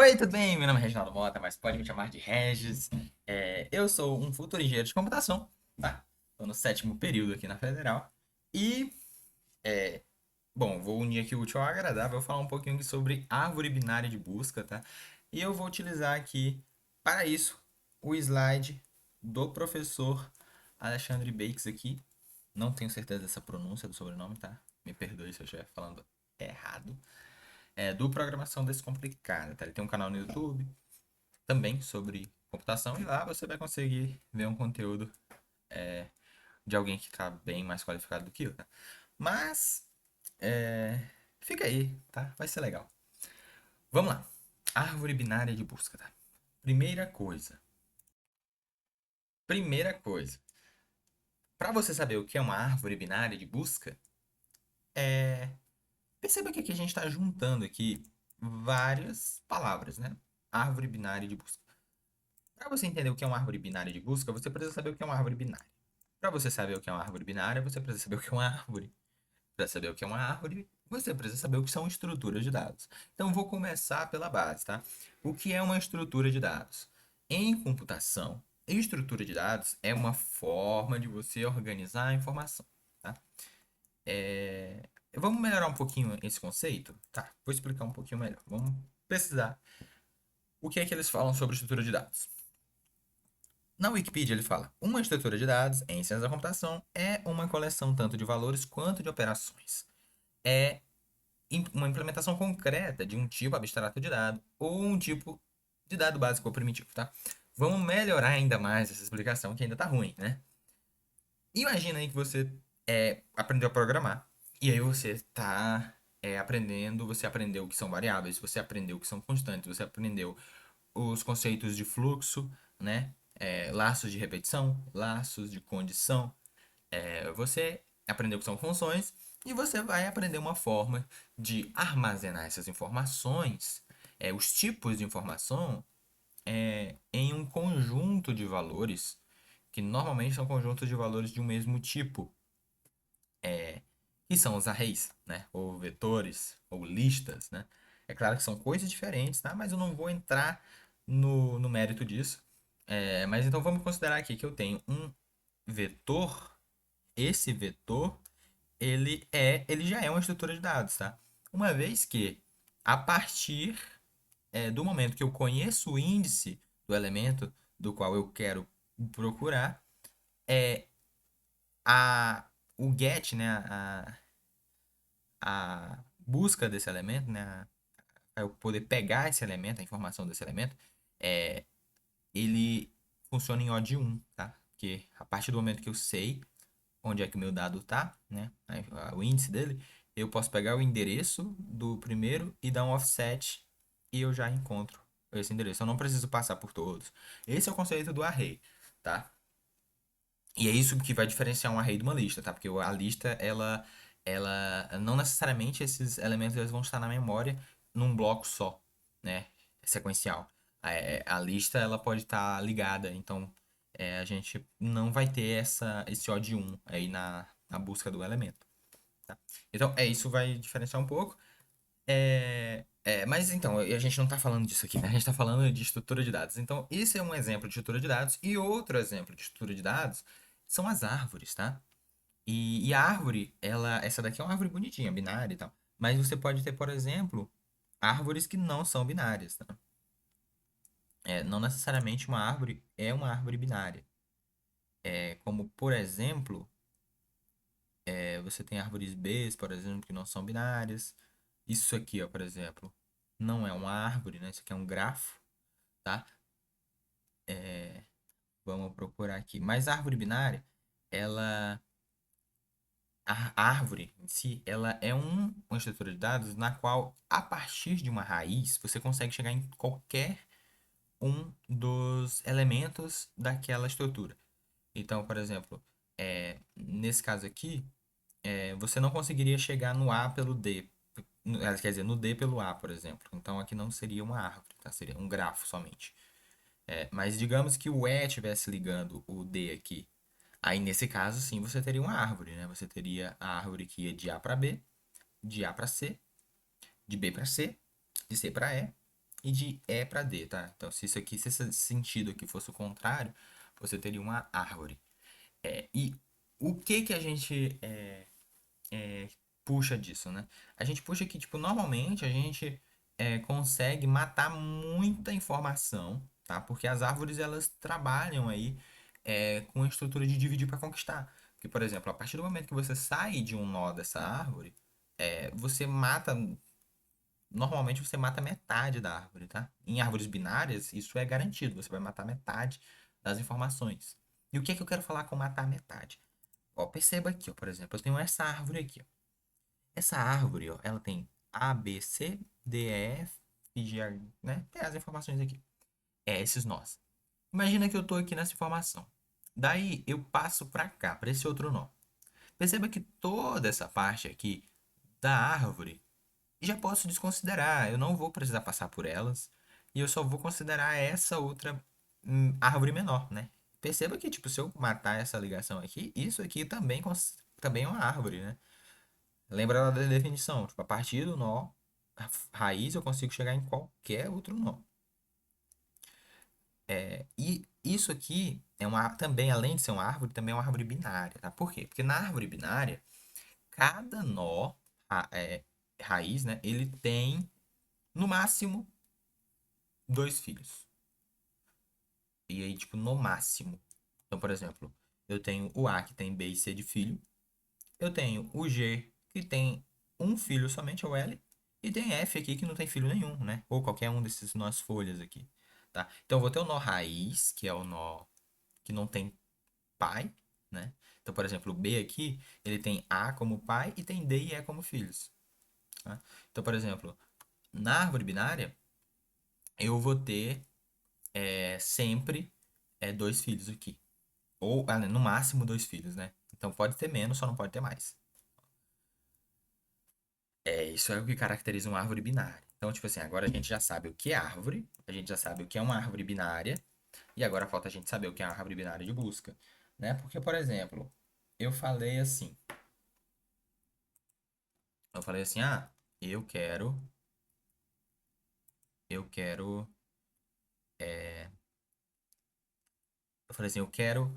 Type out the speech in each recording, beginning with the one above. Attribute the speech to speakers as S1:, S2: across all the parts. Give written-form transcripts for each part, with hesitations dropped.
S1: Oi, tudo bem? Meu nome é Reginaldo Mota, mas pode me chamar de Regis. Eu sou um futuro engenheiro de computação, tá? Estou no sétimo período aqui na Federal. E, é, bom, vou unir aqui o útil ao agradável, vou falar um pouquinho aqui sobre árvore binária de busca, tá? E eu vou utilizar aqui, para isso, o slide do professor Alexandre Bakes aqui. Não tenho certeza dessa pronúncia do sobrenome, tá? Me perdoe se eu estiver falando errado. Do Programação Descomplicada, tá? Ele tem um canal no YouTube também sobre computação e lá você vai conseguir ver um conteúdo de alguém que está bem mais qualificado do que eu, tá? Mas é, fica aí, tá? Vai ser legal. Vamos lá. Árvore binária de busca, tá? Primeira coisa. Primeira coisa. Para você saber o que é uma árvore binária de busca, é... perceba que aqui a gente está juntando aqui várias palavras, né? Árvore binária de busca. Para você entender o que é uma árvore binária de busca, você precisa saber o que é uma árvore binária. Para você saber o que é uma árvore binária, você precisa saber o que é uma árvore. Para saber o que é uma árvore, você precisa saber o que são estruturas de dados. Então, vou começar pela base, tá? O que é uma estrutura de dados? Em computação, estrutura de dados é uma forma de você organizar a informação, tá? Vamos melhorar um pouquinho esse conceito? Tá, vou explicar um pouquinho melhor. Vamos pesquisar o que é que eles falam sobre estrutura de dados. Na Wikipedia ele fala: uma estrutura de dados em ciência da computação é uma coleção tanto de valores quanto de operações. É uma implementação concreta de um tipo abstrato de dado ou um tipo de dado básico ou primitivo, tá? Vamos melhorar ainda mais essa explicação que ainda tá ruim, né? Imagina aí que você aprendeu a programar e aí você tá aprendendo, você aprendeu o que são variáveis, você aprendeu o que são constantes, você aprendeu os conceitos de fluxo, né? Laços de repetição, laços de condição. Você aprendeu o que são funções e você vai aprender uma forma de armazenar essas informações, os tipos de informação, em um conjunto de valores, que normalmente são conjuntos de valores de um mesmo tipo, que são os arrays, né? Ou vetores, ou listas, né? É claro que são coisas diferentes, tá? Mas eu não vou entrar no mérito disso. Mas então vamos considerar aqui que eu tenho um vetor. Esse vetor, ele já é uma estrutura de dados, tá? Uma vez que, a partir do momento que eu conheço o índice do elemento do qual eu quero procurar, é a, o get, né? A busca desse elemento, né? Eu poder pegar esse elemento, a informação desse elemento, é, ele funciona em O de um, tá? Porque a partir do momento que eu sei onde é que o meu dado tá, né? O índice dele, eu posso pegar o endereço do primeiro e dar um offset e eu já encontro esse endereço. Eu não preciso passar por todos. Esse é o conceito do array, tá? E é isso que vai diferenciar um array de uma lista, tá? Porque a lista, ela não necessariamente esses elementos eles vão estar na memória num bloco só, né? Sequencial. A lista, ela pode estar ligada, então a gente não vai ter esse O de um aí na busca do elemento, tá? Então, isso vai diferenciar um pouco. Mas então, a gente não está falando disso aqui, né? A gente está falando de estrutura de dados. Então, esse é um exemplo de estrutura de dados. E outro exemplo de estrutura de dados são as árvores, tá? E a árvore, essa daqui é uma árvore bonitinha, binária e tal. Mas você pode ter, por exemplo, árvores que não são binárias, tá? Não necessariamente uma árvore é uma árvore binária. Como, por exemplo, você tem árvores B, por exemplo, que não são binárias. Isso aqui, ó, por exemplo, não é uma árvore, né? Isso aqui é um grafo, tá? Vamos procurar aqui. Mas a árvore binária, ela... A árvore em si, ela é uma estrutura de dados na qual, a partir de uma raiz, você consegue chegar em qualquer um dos elementos daquela estrutura. Então, por exemplo, nesse caso aqui, você não conseguiria chegar no A pelo D. Quer dizer, no D pelo A, por exemplo. Então aqui não seria uma árvore, tá? Seria um grafo somente. Mas digamos que o E estivesse ligando o D aqui. Aí nesse caso, sim, você teria uma árvore, né? Você teria a árvore que ia de A para B, de A para C, de B para C, de C para E e de E para D, tá? Então, se isso aqui, se esse sentido aqui fosse o contrário, você teria uma árvore. E o que que a gente puxa disso, né? A gente puxa que, tipo, normalmente a gente consegue matar muita informação, tá? Porque as árvores, elas trabalham aí com a estrutura de dividir para conquistar. Porque, por exemplo, a partir do momento que você sai de um nó dessa árvore, você mata, normalmente você mata metade da árvore, tá? Em árvores binárias, isso é garantido, você vai matar metade das informações. E o que é que eu quero falar com matar metade? Ó, perceba aqui, ó, por exemplo, eu tenho essa árvore aqui, ó. Essa árvore, ó, ela tem A, B, C, D, E, F, G, né? Tem as informações aqui. Esses nós. Imagina que eu tô aqui nessa informação. Daí eu passo para cá, para esse outro nó. Perceba que toda essa parte aqui da árvore já posso desconsiderar. Eu não vou precisar passar por elas. E eu só vou considerar essa outra árvore menor, né? Perceba que, tipo, se eu matar essa ligação aqui, isso aqui também, também é uma árvore, né? Lembra lá da definição? Tipo, a partir do nó raiz eu consigo chegar em qualquer outro nó. E isso aqui também, além de ser uma árvore, também é uma árvore binária, tá? Por quê? Porque na árvore binária, cada nó, raiz, né? Ele tem, no máximo, dois filhos. E aí, tipo, no máximo. Então, por exemplo, eu tenho o A que tem B e C de filho. Eu tenho o G que tem um filho somente, o L. E tem F aqui que não tem filho nenhum, né? Ou qualquer um desses nós folhas aqui, tá? Então, eu vou ter o nó raiz, que é o nó que não tem pai, né? Então, por exemplo, o B aqui, ele tem A como pai e tem D e E como filhos, tá? Então, por exemplo, na árvore binária, eu vou ter sempre dois filhos aqui. Ou, no máximo, dois filhos, né? Então, pode ter menos, só não pode ter mais. Isso é o que caracteriza uma árvore binária. Então, tipo assim, agora a gente já sabe o que é árvore, a gente já sabe o que é uma árvore binária, e agora falta a gente saber o que é uma árvore binária de busca, né? Porque, por exemplo, eu falei assim, eu falei assim, eu quero, eu quero, eu falei assim, eu quero,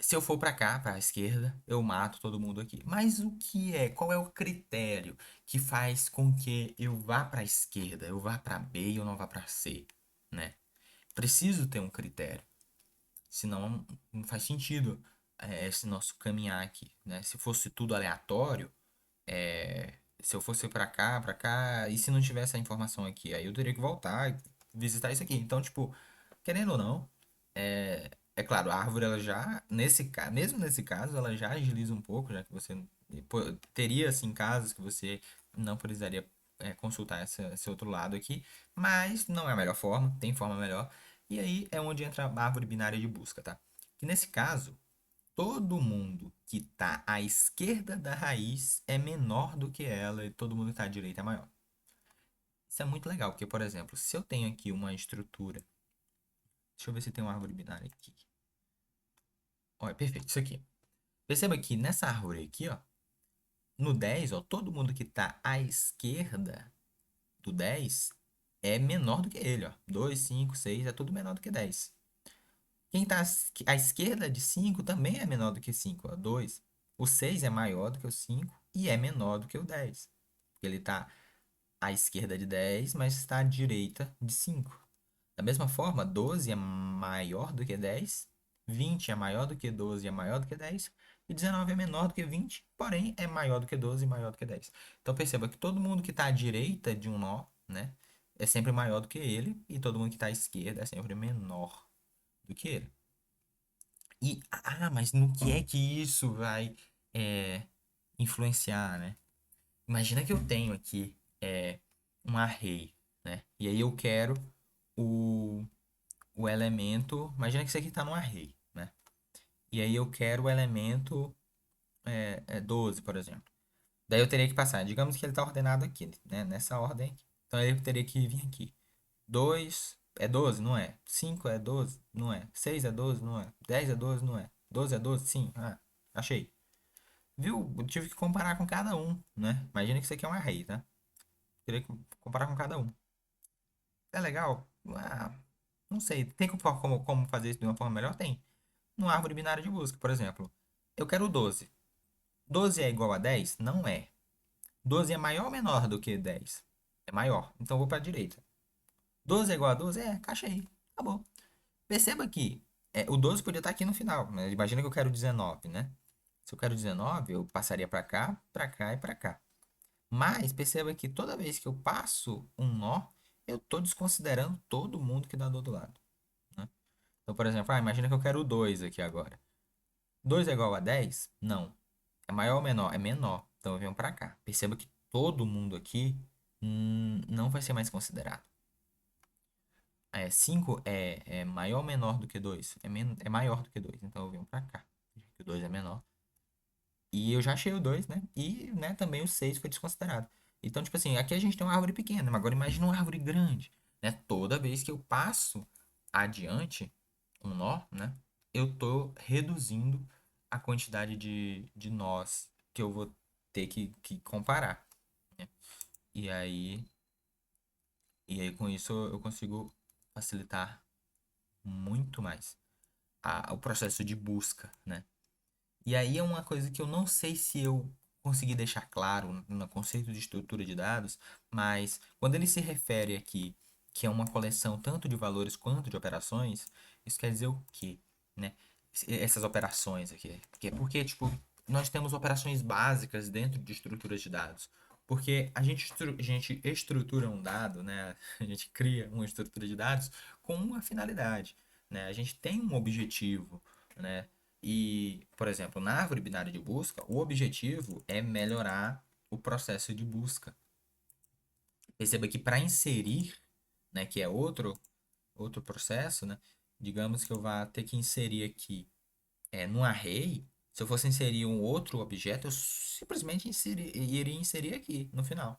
S1: se eu for pra cá, pra esquerda, eu mato todo mundo aqui. Mas qual é o critério que faz com que eu vá pra esquerda, eu vá pra B e eu não vá pra C, né? Preciso ter um critério. Senão não faz sentido esse nosso caminhar aqui, né? Se fosse tudo aleatório, se eu fosse pra cá, e se não tivesse a informação aqui, aí eu teria que voltar e visitar isso aqui. Então, tipo, querendo ou não, é claro, a árvore, ela já, mesmo nesse caso, ela já agiliza um pouco, já que você teria, assim, casos que você não precisaria consultar esse outro lado aqui, mas não é a melhor forma, tem forma melhor. E aí é onde entra a árvore binária de busca, tá? Que nesse caso, todo mundo que está à esquerda da raiz é menor do que ela e todo mundo que está à direita é maior. Isso é muito legal, porque, por exemplo, se eu tenho aqui uma estrutura, deixa eu ver se tem uma árvore binária aqui. Olha, perfeito, isso aqui. Perceba que nessa árvore aqui, ó, no 10, ó, todo mundo que está à esquerda do 10 é menor do que ele, ó. 2, 5, 6 é tudo menor do que 10. Quem está à esquerda de 5 também é menor do que 5, ó, 2. O 6 é maior do que o 5 e é menor do que o 10. Ele está à esquerda de 10, mas está à direita de 5. Da mesma forma, 12 é maior do que 10, 20 é maior do que 12 e é maior do que 10, e 19 é menor do que 20, porém é maior do que 12 e maior do que 10. Então perceba que todo mundo que está à direita de um nó, né, é sempre maior do que ele, e todo mundo que está à esquerda é sempre menor do que ele. Mas no que é que isso vai é, influenciar, né? Imagina que eu tenho aqui um array, né? E aí eu quero o, o elemento. Imagina que isso aqui está no array, né? E aí eu quero o elemento 12, por exemplo. Daí eu teria que passar. Digamos que ele está ordenado aqui, né? Nessa ordem aqui. Então eu teria que vir aqui. 2 é 12, não é? 5 é 12, não é? 6 é 12, não é? 10 é 12, não é? 12 é 12, sim. Achei. Viu? Eu tive que comparar com cada um, né? Imagina que isso aqui é um array, tá? Teria que comparar com cada um. É legal? Ah, não sei. Tem como fazer isso de uma forma melhor? Tem. Numa árvore binária de busca, por exemplo. Eu quero 12. 12 é igual a 10? Não é. 12 é maior ou menor do que 10? É maior. Então eu vou para a direita. 12 é igual a 12? É, caixa aí. Acabou. Perceba que o 12 podia estar aqui no final. Né? Imagina que eu quero 19, né? Se eu quero 19, eu passaria para cá e para cá. Mas perceba que toda vez que eu passo um nó, eu estou desconsiderando todo mundo que dá do outro lado. Né? Então, por exemplo, imagina que eu quero 2 aqui agora. 2 é igual a 10? Não. É maior ou menor? É menor. Então eu venho para cá. Perceba que todo mundo aqui não vai ser mais considerado. 5 é maior ou menor do que 2? É maior do que 2. Então eu venho para cá. O 2 é menor. E eu já achei o 2, né? E né, também o 6 foi desconsiderado. Então, tipo assim, aqui a gente tem uma árvore pequena, mas agora imagina uma árvore grande. Né? Toda vez que eu passo adiante um nó, né? Eu tô reduzindo a quantidade de nós que eu vou ter que comparar. Né? E aí, e aí, com isso, eu consigo facilitar muito mais o processo de busca, né? E aí é uma coisa que eu não sei se eu consegui deixar claro no conceito de estrutura de dados, mas quando ele se refere aqui que é uma coleção tanto de valores quanto de operações, isso quer dizer o quê, né? Essas operações aqui. Porque, tipo, nós temos operações básicas dentro de estruturas de dados. Porque a gente estrutura um dado, né? A gente cria uma estrutura de dados com uma finalidade, né? A gente tem um objetivo, né? E, por exemplo, na árvore binária de busca, o objetivo é melhorar o processo de busca. Perceba que para inserir, né, que é outro processo, né, digamos que eu vá ter que inserir aqui no array, se eu fosse inserir um outro objeto, eu simplesmente iria inserir aqui no final.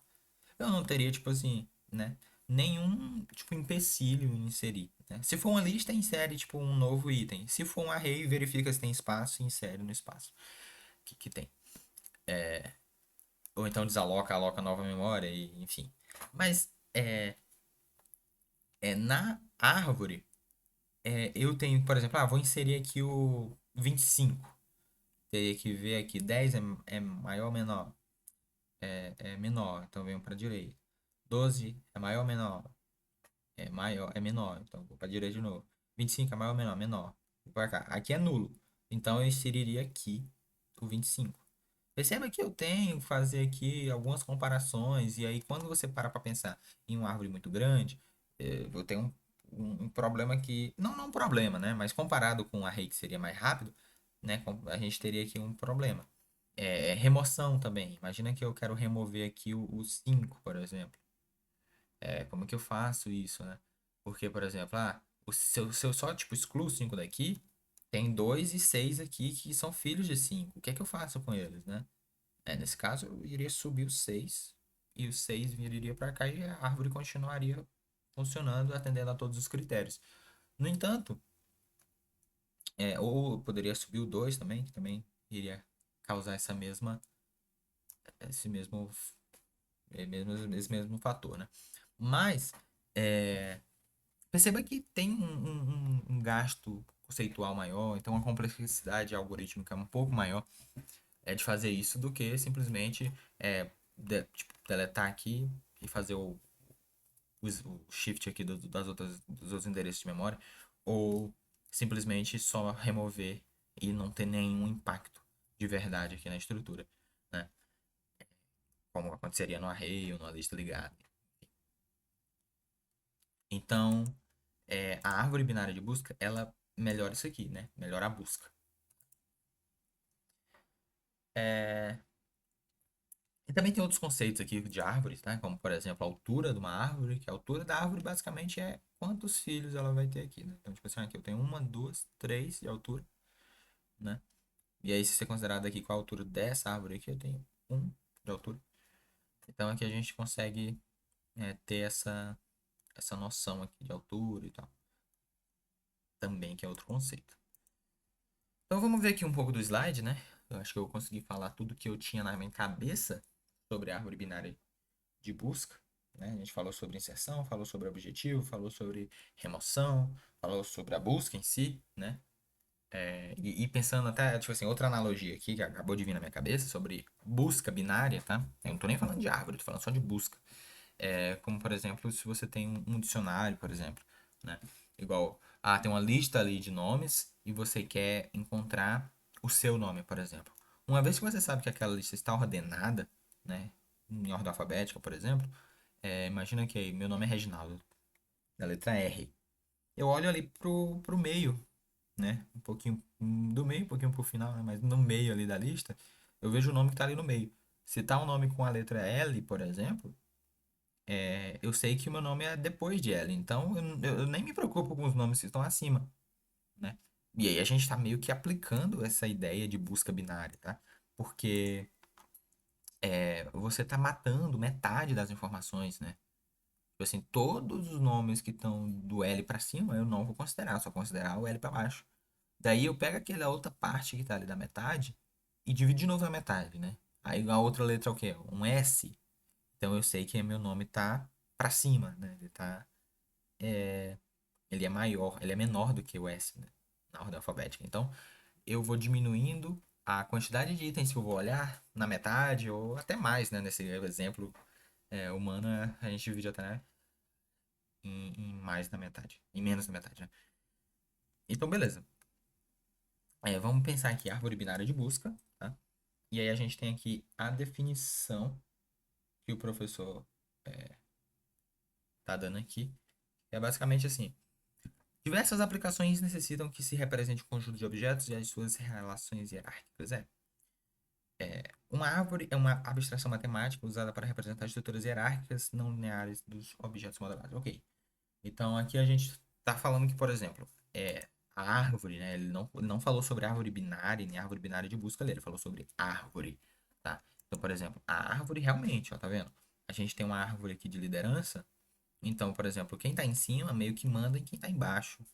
S1: Eu não teria, tipo assim, né, nenhum tipo empecilho em inserir. Né? Se for uma lista, insere tipo um novo item. Se for um array, verifica se tem espaço e insere no espaço que tem. Ou então desaloca, aloca nova memória, e, enfim. Mas na árvore, eu tenho, por exemplo, vou inserir aqui o 25. Teria que ver aqui, 10 é maior ou menor? É menor, então venho para a direita. 12 é maior ou menor? É maior, é menor, então vou para a direita de novo. 25 é maior ou menor? Menor. Vou para cá. Aqui é nulo. Então eu inseriria aqui o 25. Perceba que eu tenho que fazer aqui algumas comparações, e aí quando você para pensar em uma árvore muito grande, eu tenho um problema que, não um problema, né? Mas comparado com um array que seria mais rápido, né? A gente teria aqui um problema. Remoção também. Imagina que eu quero remover aqui o 5, por exemplo. Como que eu faço isso, né? Porque, por exemplo, se eu só tipo, excluo 5 daqui, tem 2 e 6 aqui que são filhos de 5. O que é que eu faço com eles, né? Nesse caso, eu iria subir o 6 e o 6 viria para cá e a árvore continuaria funcionando, atendendo a todos os critérios. No entanto, ou eu poderia subir o 2 também, que também iria causar esse mesmo, esse mesmo fator, né? Mas, é, perceba que tem um gasto conceitual maior, então uma complexidade algorítmica um pouco maior de fazer isso do que simplesmente tipo, deletar aqui e fazer o shift aqui dos outros endereços de memória, ou simplesmente só remover e não ter nenhum impacto de verdade aqui na estrutura, né? Como aconteceria no array ou numa lista ligada. Então, a árvore binária de busca, ela melhora isso aqui, né? Melhora a busca. É, E também tem outros conceitos aqui de árvores, né? Como, por exemplo, a altura de uma árvore, que a altura da árvore basicamente é quantos filhos ela vai ter aqui, né? Então, tipo assim, aqui eu tenho uma, duas, três de altura, né? E aí, se você considerar daqui qual a altura dessa árvore aqui, eu tenho um de altura. Então, aqui a gente consegue ter essa noção aqui de altura e tal. Também, que é outro conceito. Então, vamos ver aqui um pouco do slide, né? Eu acho que eu consegui falar tudo que eu tinha na minha cabeça sobre a árvore binária de busca. né? A gente falou sobre inserção, falou sobre objetivo, falou sobre remoção, falou sobre a busca em si, né? E pensando até, tipo assim, outra analogia aqui que acabou de vir na minha cabeça sobre busca binária, tá? Eu não tô nem falando de árvore, tô falando só de busca. Como, por exemplo, se você tem um dicionário, por exemplo, né? Igual, tem uma lista ali de nomes e você quer encontrar o seu nome, por exemplo. Uma vez que você sabe que aquela lista está ordenada, né? Em ordem alfabética, por exemplo, imagina que meu nome é Reginaldo, da letra R. Eu olho ali pro meio, né? Um pouquinho do meio, um pouquinho pro final, né? Mas no meio ali da lista, eu vejo o nome que tá ali no meio. Se tá um nome com a letra L, por exemplo, eu sei que o meu nome é depois de L. Então eu nem me preocupo com os nomes que estão acima, né? E aí a gente tá meio que aplicando essa ideia de busca binária, tá? Porque você tá matando metade das informações, né? Tipo assim, todos os nomes que estão do L pra cima eu não vou considerar, só considerar o L pra baixo. Daí eu pego aquela outra parte que tá ali da metade e divido de novo na metade, né? Aí a outra letra é o quê? Um S. Então eu sei que meu nome tá pra cima, né? Ele é maior, ele é menor do que o S, né? Na ordem alfabética. Então eu vou diminuindo a quantidade de itens que eu vou olhar na metade ou até mais, né? Nesse exemplo humano, a gente divide até em mais da metade, em menos da metade, né? Então, beleza. Vamos pensar aqui árvore binária de busca, tá? E aí a gente tem aqui a definição que o professor tá dando aqui. É basicamente assim: diversas aplicações necessitam que se represente um conjunto de objetos e as suas relações hierárquicas. Uma árvore é uma abstração matemática usada para representar estruturas hierárquicas não lineares dos objetos modelados. Ok. Então aqui a gente está falando que, por exemplo, a árvore, né? Ele não falou sobre árvore binária, nem árvore binária de busca ali, ele falou sobre árvore, tá? Então, por exemplo, a árvore realmente, ó, tá vendo? A gente tem uma árvore aqui de liderança. Então, por exemplo, quem está em cima meio que manda em quem está embaixo,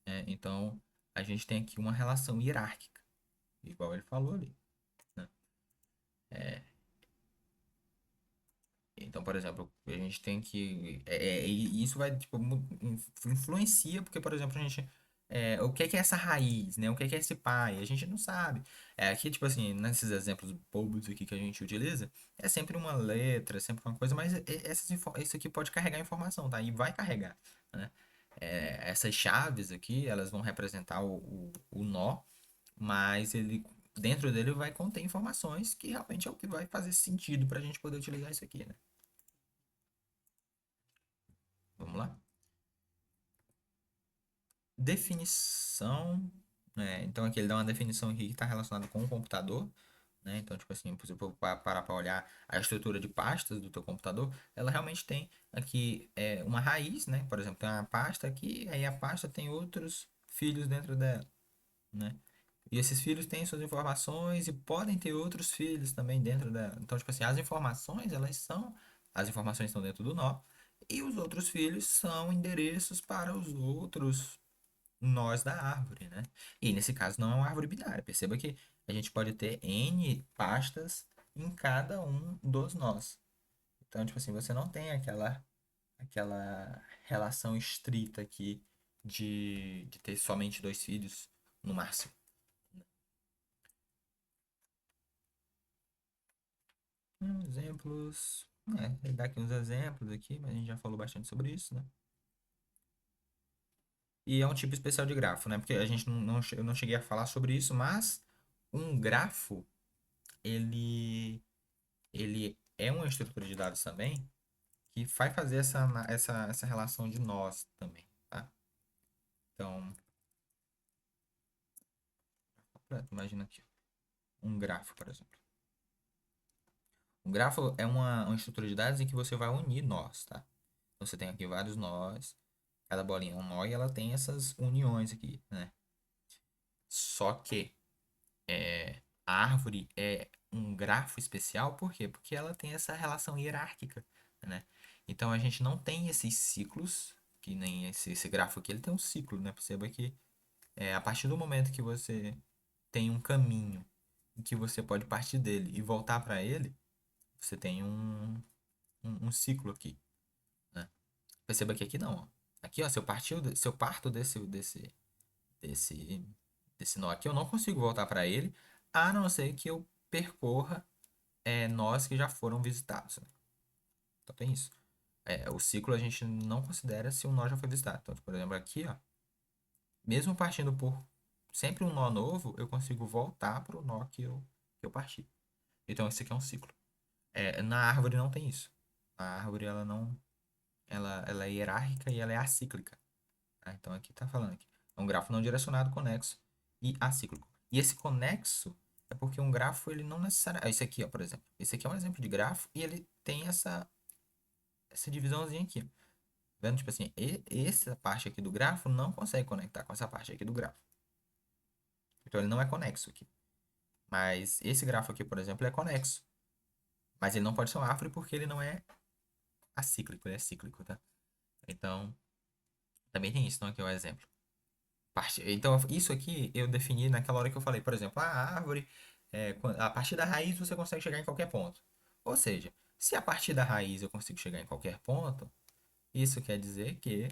S1: né? Então, a gente tem aqui uma relação hierárquica, igual ele falou ali, né? Então, por exemplo, a gente tem que. E isso vai, tipo, influencia, porque, por exemplo, a gente. O que é essa raiz, né? O que é esse pai? A gente não sabe. Aqui, tipo assim, nesses exemplos bobos aqui que a gente utiliza, é sempre uma letra, é sempre uma coisa, mas isso aqui pode carregar informação, tá? E vai carregar, né? Essas chaves aqui, elas vão representar o nó, mas ele. Dentro dele vai conter informações que realmente é o que vai fazer sentido para a gente poder utilizar isso aqui, né? Vamos lá? Definição. Então aqui ele dá uma definição aqui que está relacionada com o computador. Né? Então, tipo assim, se eu parar para olhar a estrutura de pastas do teu computador, ela realmente tem aqui uma raiz, né? Por exemplo, tem uma pasta aqui, aí a pasta tem outros filhos dentro dela, né? E esses filhos têm suas informações e podem ter outros filhos também dentro dela. Então, tipo assim, as informações estão dentro do nó e os outros filhos são endereços para os outros nós da árvore, né? E nesse caso não é uma árvore binária. Perceba que a gente pode ter N pastas em cada um dos nós. Então, tipo assim, você não tem aquela relação estrita aqui de ter somente dois filhos no máximo. Exemplos. Ele dá aqui uns exemplos aqui, mas a gente já falou bastante sobre isso, né? E é um tipo especial de grafo, né? Porque a gente eu não cheguei a falar sobre isso, mas um grafo, ele ele é uma estrutura de dados também que vai fazer essa relação de nós também, tá? Então, imagina aqui, um grafo, por exemplo. Um grafo é uma estrutura de dados em que você vai unir nós, tá? Então, você tem aqui vários nós, cada bolinha é um nó e ela tem essas uniões aqui, né? Só que a árvore é um grafo especial, por quê? Porque ela tem essa relação hierárquica, né? Então a gente não tem esses ciclos, que nem esse grafo aqui, ele tem um ciclo, né? Perceba que a partir do momento que você tem um caminho em que você pode partir dele e voltar para ele, você tem um ciclo aqui, né? Perceba que aqui não, ó. Aqui, ó, se eu parto desse, desse nó aqui, eu não consigo voltar para ele, a não ser que eu percorra nós que já foram visitados, né? Então tem isso. O ciclo a gente não considera se um nó já foi visitado. Então, por exemplo, aqui, ó, mesmo partindo por sempre um nó novo, eu consigo voltar para o nó que eu parti. Então, esse aqui é um ciclo. Na árvore não tem isso. A árvore, ela não. Ela é hierárquica e ela é acíclica. Tá? Então, aqui tá falando aqui. É um grafo não direcionado, conexo e acíclico. E esse conexo é porque um grafo, ele não necessariamente. Esse aqui, ó, por exemplo. Esse aqui é um exemplo de grafo e ele tem essa divisãozinha aqui. Vendo? Tipo assim, essa parte aqui do grafo não consegue conectar com essa parte aqui do grafo. Então, ele não é conexo aqui. Mas esse grafo aqui, por exemplo, é conexo. Mas ele não pode ser uma árvore porque ele não é acíclico, ele é cíclico, tá? Então, também tem isso, então aqui é o exemplo. Então, isso aqui eu defini naquela hora que eu falei, por exemplo, a árvore, a partir da raiz você consegue chegar em qualquer ponto. Ou seja, se a partir da raiz eu consigo chegar em qualquer ponto, isso quer dizer que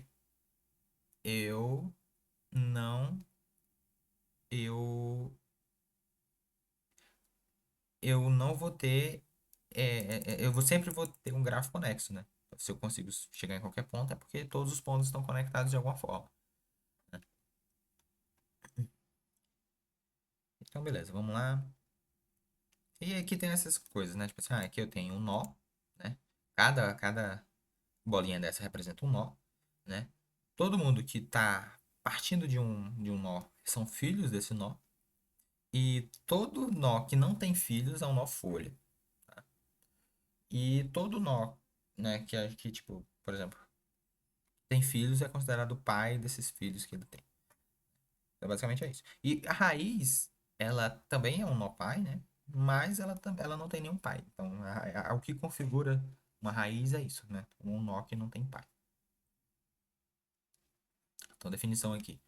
S1: eu não, eu, eu não vou ter, sempre vou ter um grafo conexo, né? Se eu consigo chegar em qualquer ponto, é porque todos os pontos estão conectados de alguma forma, né? Então, beleza, vamos lá. E aqui tem essas coisas, né? Tipo assim, aqui eu tenho um nó, né? Cada bolinha dessa representa um nó, né? Todo mundo que tá partindo de um nó são filhos desse nó. E todo nó que não tem filhos é um nó folha. Tá? E todo nó, né, que tipo, por exemplo, tem filhos é considerado o pai desses filhos que ele tem. Então, basicamente é isso. E a raiz, ela também é um nó pai, né? Mas ela não tem nenhum pai. Então, o que configura uma raiz é isso, né? Um nó que não tem pai. Então, definição aqui.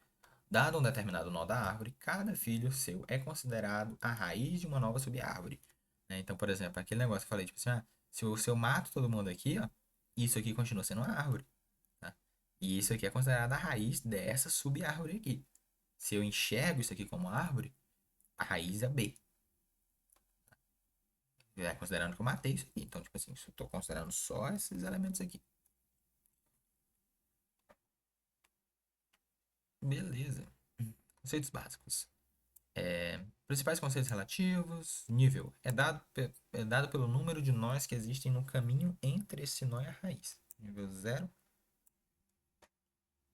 S1: Dado um determinado nó da árvore, cada filho seu é considerado a raiz de uma nova subárvore. Né? Então, por exemplo, aquele negócio que eu falei, tipo assim, se eu mato todo mundo aqui, ó, isso aqui continua sendo uma árvore. Tá? E isso aqui é considerado a raiz dessa subárvore aqui. Se eu enxergo isso aqui como árvore, a raiz é B. Considerando que eu matei isso aqui. Então, tipo assim, eu tô considerando só esses elementos aqui. Beleza. Conceitos básicos. Principais conceitos relativos. Nível. É dado pelo número de nós que existem no caminho entre esse nó e a raiz. Nível zero.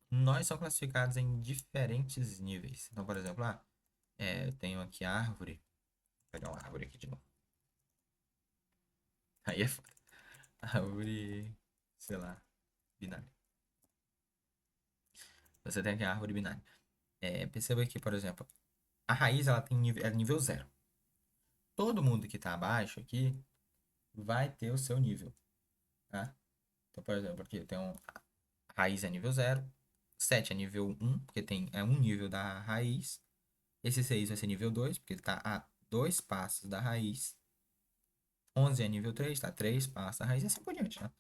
S1: Nós são classificados em diferentes níveis. Então, por exemplo, eu tenho aqui a árvore. Vou pegar uma árvore aqui de novo. Aí é foda. Árvore, sei lá, binária. Você tem aqui a árvore binária. Perceba que, por exemplo, a raiz ela tem nível, é nível zero. Todo mundo que está abaixo aqui vai ter o seu nível, tá? Então, por exemplo, aqui eu tenho a raiz é nível zero, 7 é nível um porque é um nível da raiz. Esse 6 vai ser nível 2 porque ele está a 2 passos da raiz. 11 é nível 3 está a 3 passos da raiz e assim por diante, né?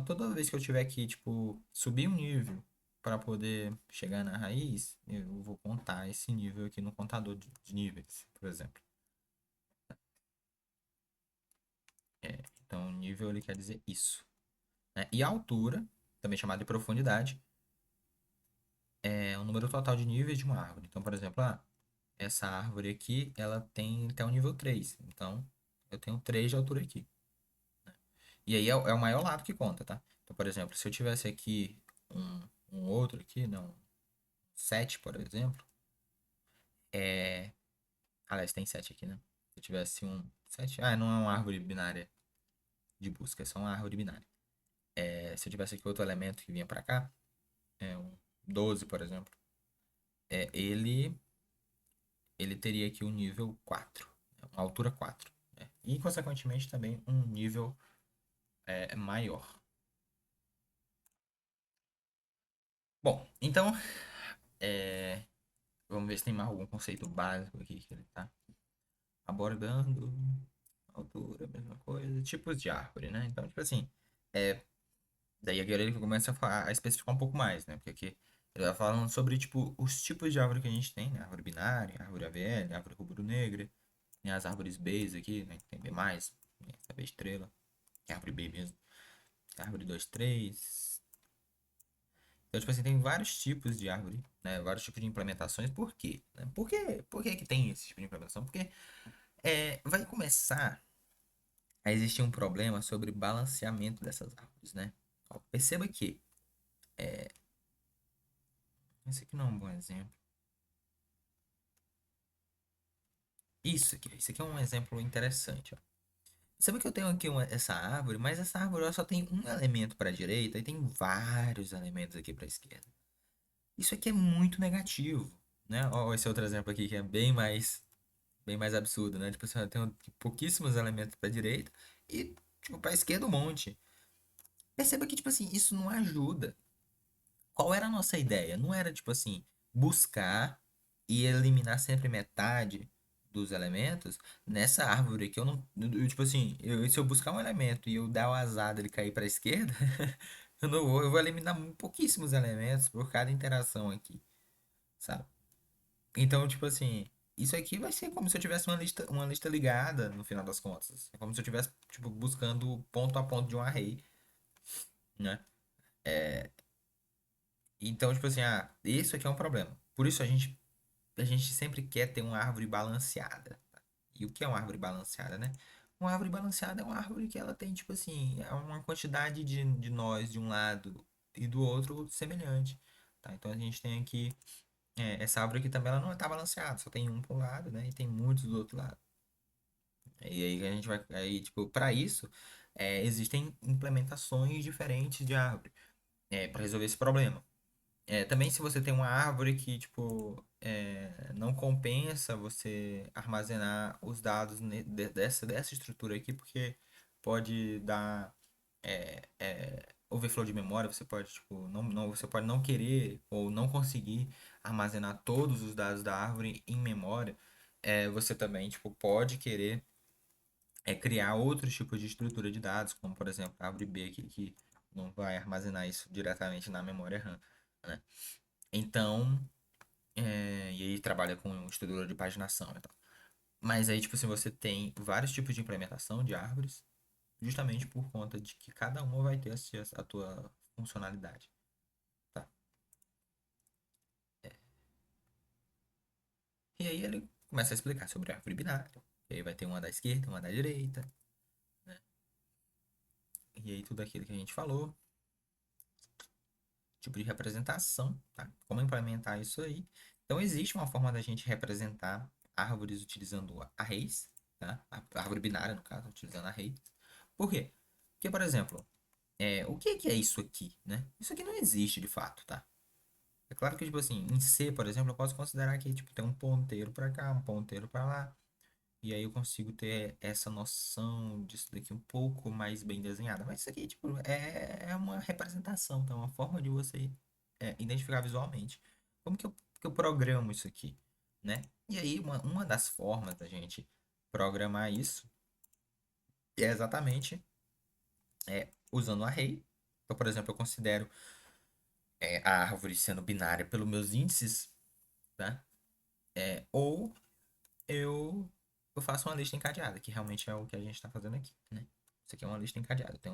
S1: Toda vez que eu tiver que, tipo, subir um nível para poder chegar na raiz, eu vou contar esse nível aqui no contador de níveis, por exemplo. Então, nível ele quer dizer isso, né? E a altura, também chamada de profundidade, é o número total de níveis de uma árvore. Então, por exemplo, essa árvore aqui, ela tem até o nível 3. Então, eu tenho 3 de altura aqui. E aí é o maior lado que conta, tá? Então, por exemplo, se eu tivesse aqui um outro aqui, não, 7, por exemplo, é... Aliás, tem 7 aqui, né? Se eu tivesse um 7, não é uma árvore binária de busca, é só uma árvore binária. Se eu tivesse aqui outro elemento que vinha pra cá, um 12, por exemplo, ele teria aqui um nível 4, né? Uma altura 4, né? E, consequentemente, também um nível maior. Bom, então, é, vamos ver se tem mais algum conceito básico aqui que ele está abordando. altura, mesma coisa. Tipos de árvore, né? Então, tipo assim, é, daí agora ele começa a especificar um pouco mais, né? Porque aqui ele vai falando sobre, tipo, os tipos de árvore que a gente tem, né? Árvore binária, árvore AVL, árvore rubro-negra. Tem as árvores Bs aqui, né? Tem B+, tem essa B estrela, que é árvore B mesmo. Árvore 2 3. Então, tipo assim, tem vários tipos de árvore, né? Vários tipos de implementações. Por quê? Né? Por que que tem esse tipo de implementação? Porque vai começar a existir um problema sobre balanceamento dessas árvores, né? Ó, perceba que esse aqui não é um bom exemplo. Isso aqui é um exemplo interessante, ó. Perceba que eu tenho aqui essa árvore, mas essa árvore ela só tem um elemento para a direita e tem vários elementos aqui para a esquerda. Isso aqui é muito negativo, né? Ó, esse outro exemplo aqui que é bem mais absurdo, né? Tipo assim, eu tenho pouquíssimos elementos para a direita e tipo, para a esquerda um monte. Perceba que tipo assim, isso não ajuda. Qual era a nossa ideia? Não era, tipo assim, buscar e eliminar sempre metade dos elementos nessa árvore que eu não. Tipo assim, se eu buscar um elemento e eu dar o azar dele cair para a esquerda, eu não vou, eu vou eliminar pouquíssimos elementos por cada interação aqui, sabe? Então, tipo assim, isso aqui vai ser como se eu tivesse uma lista ligada no final das contas. É como se eu estivesse, tipo, buscando ponto a ponto de um array, né? Então, tipo assim, isso aqui é um problema. Por isso a gente sempre quer ter uma árvore balanceada. Tá? E o que é uma árvore balanceada, né? Uma árvore balanceada é uma árvore que ela tem, tipo assim, uma quantidade de nós de um lado e do outro semelhante. Tá? Então a gente tem aqui, essa árvore aqui também ela não está balanceada, só tem um para um lado, né? E tem muitos do outro lado. E aí a gente vai, aí, tipo, para isso, existem implementações diferentes de árvore, para resolver esse problema. Também se você tem uma árvore que, tipo, não compensa você armazenar os dados dessa estrutura aqui, porque pode dar overflow de memória, você pode, tipo, você pode não querer ou não conseguir armazenar todos os dados da árvore em memória. Você também, tipo, pode querer criar outros tipos de estrutura de dados, como, por exemplo, a árvore B aqui, que não vai armazenar isso diretamente na memória RAM, né? Então, e aí trabalha com um estrutura de paginação e tal. Mas aí, tipo assim, você tem vários tipos de implementação de árvores, justamente por conta de que cada uma vai ter a tua funcionalidade, tá? E aí ele começa a explicar sobre a árvore binária. E aí vai ter uma da esquerda, uma da direita, né? E aí tudo aquilo que a gente falou, tipo de representação, tá? Como implementar isso aí. Então existe uma forma da gente representar árvores utilizando arrays, tá? A árvore binária, no caso, utilizando arrays. Por quê? Porque, por exemplo, o que é isso aqui, né? Isso aqui não existe de fato, tá? É claro que, tipo assim, em C, por exemplo, eu posso considerar que, tipo, tem um ponteiro para cá, um ponteiro para lá. E aí eu consigo ter essa noção disso daqui um pouco mais bem desenhada. Mas isso aqui, tipo, é uma representação, tá? Uma forma de você identificar visualmente. Como que eu programo isso aqui, né? E aí, uma das formas da gente programar isso é exatamente usando o array. Então, por exemplo, eu considero a árvore sendo binária pelos meus índices, tá? Ou eu faço uma lista encadeada, que realmente é o que a gente está fazendo aqui, né? Isso aqui é uma lista encadeada. Tem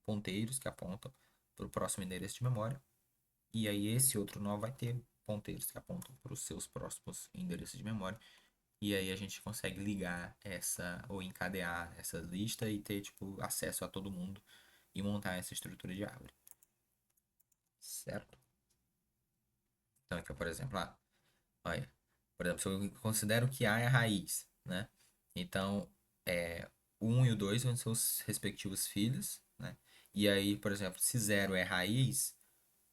S1: ponteiros que apontam para o próximo endereço de memória. E aí esse outro nó vai ter ponteiros que apontam para os seus próximos endereços de memória. E aí a gente consegue ligar ou encadear essa lista e ter, tipo, acesso a todo mundo e montar essa estrutura de árvore. Certo? Então aqui, por exemplo, olha, por exemplo, se eu considero que A é a raiz, né? Então, o 1 e o 2 são seus respectivos filhos, né? E aí, por exemplo, se zero é raiz,